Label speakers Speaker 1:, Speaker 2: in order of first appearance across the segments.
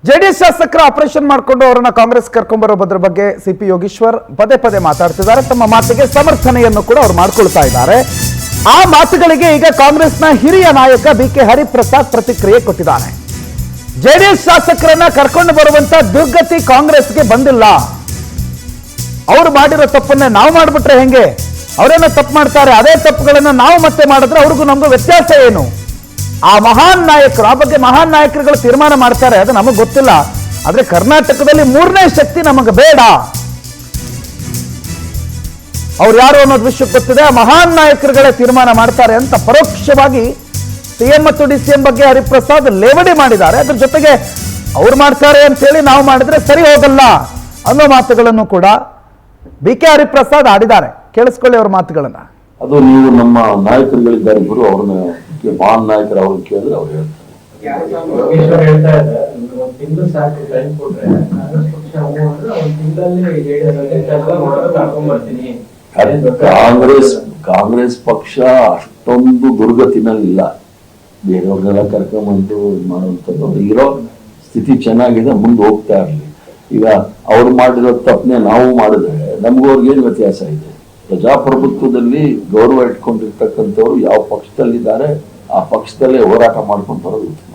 Speaker 1: JDS ಶಾಸಕರ operation ಮಾಡಿಕೊಂಡು ಅವರನ್ನ ಕಾಂಗ್ರೆಸ್ ಕರ್ಕೊಂಡ್ಬರೋದ್ರ ಬಗ್ಗೆ ಸಿಪಿ ಯೋಗೀಶ್ವರ್ ಪದೇ ಪದೇ ಮಾತಾಡ್ತಿದ್ದಾರೆ. ತಮ್ಮ ಮಾತಿಗೆ ಸಮರ್ಥನೆಯನ್ನು ಕೂಡ ಅವರು ಮಾಡ್ಕೊಳ್ತಾ ಇದ್ದಾರೆ. ಆ ಮಾತುಗಳಿಗೆ ಈಗ ಕಾಂಗ್ರೆಸ್ನ ಹಿರಿಯ ನಾಯಕ ಬಿಕೆ ಹರಿಪ್ರಸಾದ್ ಪ್ರತಿಕ್ರಿಯೆ ಕೊಟ್ಟಿದ್ದಾರೆ. ಜೆಡಿಎಸ್ ಶಾಸಕರನ್ನ ಕರ್ಕೊಂಡು ಬರುವಂತ ದುರ್ಗತಿ ಕಾಂಗ್ರೆಸ್ಗೆ ಬಂದಿಲ್ಲ. ಅವರು ಮಾಡಿರೋ ತಪ್ಪನ್ನೇ ನಾವು ಮಾಡ್ಬಿಟ್ರೆ ಹೆಂಗೆ? ಅವರೇನೋ ತಪ್ಪು ಮಾಡ್ತಾರೆ, ಅದೇ ತಪ್ಪುಗಳನ್ನ ನಾವು ಮತ್ತೆ ಮಾಡಿದ್ರೆ ಅವ್ರಿಗೂ ನಮಗೂ ವ್ಯತ್ಯಾಸ ಏನು? ಆ ಮಹಾನ್ ನಾಯಕರು, ಆ ಬಗ್ಗೆ ಮಹಾನ್ ನಾಯಕರುಗಳು ತೀರ್ಮಾನ ಮಾಡ್ತಾರೆ, ಅದು ನಮಗೆ ಗೊತ್ತಿಲ್ಲ. ಆದ್ರೆ ಕರ್ನಾಟಕದಲ್ಲಿ ಮೂರನೇ ಶಕ್ತಿ ನಮಗೆ ಬೇಡ. ಅವ್ರು ಯಾರು ಅನ್ನೋದು ವಿಷಯಕ್ಕೆ ಗೊತ್ತಿದೆ. ಆ ಮಹಾನ್ ನಾಯಕರುಗಳೇ ತೀರ್ಮಾನ ಮಾಡ್ತಾರೆ ಅಂತ ಪರೋಕ್ಷವಾಗಿ ಸಿಎಂ ಮತ್ತು ಡಿಸಿಎಂ ಬಗ್ಗೆ ಹರಿಪ್ರಸಾದ್ ಲೇವಡಿ ಮಾಡಿದ್ದಾರೆ. ಅದ್ರ ಜೊತೆಗೆ ಅವ್ರು ಮಾಡ್ತಾರೆ ಅಂತೇಳಿ ನಾವು ಮಾಡಿದ್ರೆ ಸರಿ ಹೋಗಲ್ಲ ಅನ್ನೋ ಮಾತುಗಳನ್ನು ಕೂಡ ಬಿಕೆ ಹರಿಪ್ರಸಾದ್ ಆಡಿದ್ದಾರೆ. ಕೇಳಿಸ್ಕೊಳ್ಳಿ ಅವ್ರ ಮಾತುಗಳನ್ನ.
Speaker 2: ಅದು ನೀವು ನಮ್ಮ ನಾಯಕರುಗಳಿದ್ದಾರೆ ಗುರು, ಅವ್ರನ್ನ ಮಹಾನ್ ನಾಯಕರು ಅವ್ರನ್ನ ಕೇಳಿದ್ರೆ ಅವ್ರು ಹೇಳ್ತಾರೆ. ಕಾಂಗ್ರೆಸ್ ಪಕ್ಷ ಅಷ್ಟೊಂದು ದುರ್ಗತಿನಲ್ಲಿಲ್ಲ. ಬೇರೆಯವ್ರನ್ನೆಲ್ಲ ಕರ್ಕೊಂಡ್ಬಂದು ಮಾಡುವಂಥದ್ದು ಇರೋ ಸ್ಥಿತಿ ಚೆನ್ನಾಗಿದೆ, ಮುಂದೆ ಹೋಗ್ತಾ ಇರಲಿ. ಈಗ ಅವ್ರು ಮಾಡಿರೋ ತಪ್ಪನೆ ನಾವು ಮಾಡಿದ್ರೆ ನಮಗೂ ಅವ್ರಿಗೇನು ವ್ಯತ್ಯಾಸ ಇದೆ? ಪ್ರಜಾಪ್ರಭುತ್ವದಲ್ಲಿ ಗೌರವ ಇಟ್ಕೊಂಡಿರ್ತಕ್ಕಂಥವ್ರು ಯಾವ ಪಕ್ಷದಲ್ಲಿದ್ದಾರೆ ಆ ಪಕ್ಷದಲ್ಲೇ ಹೋರಾಟ ಮಾಡ್ಕೊಂಡು ಬರೋದು ಉತ್ತಮ.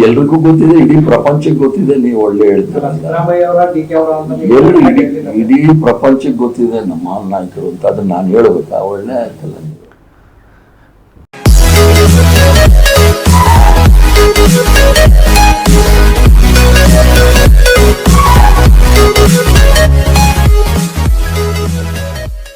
Speaker 2: ಎಲ್ರಿಗೂ ಗೊತ್ತಿದೆ, ಇಡೀ ಪ್ರಪಂಚಕ್ಕೆ ಗೊತ್ತಿದೆ. ನೀವು ಒಳ್ಳೆ ಹೇಳ್ತೀರ, ಇಡೀ ಪ್ರಪಂಚಕ್ಕೆ ಗೊತ್ತಿದೆ ನಮ್ಮ ನಾಯಕರು ಅಂತ. ಅದನ್ನ ನಾನು ಹೇಳ್ಬೇಕಾ? ಒಳ್ಳೆ ಆಯ್ತಲ್ಲ.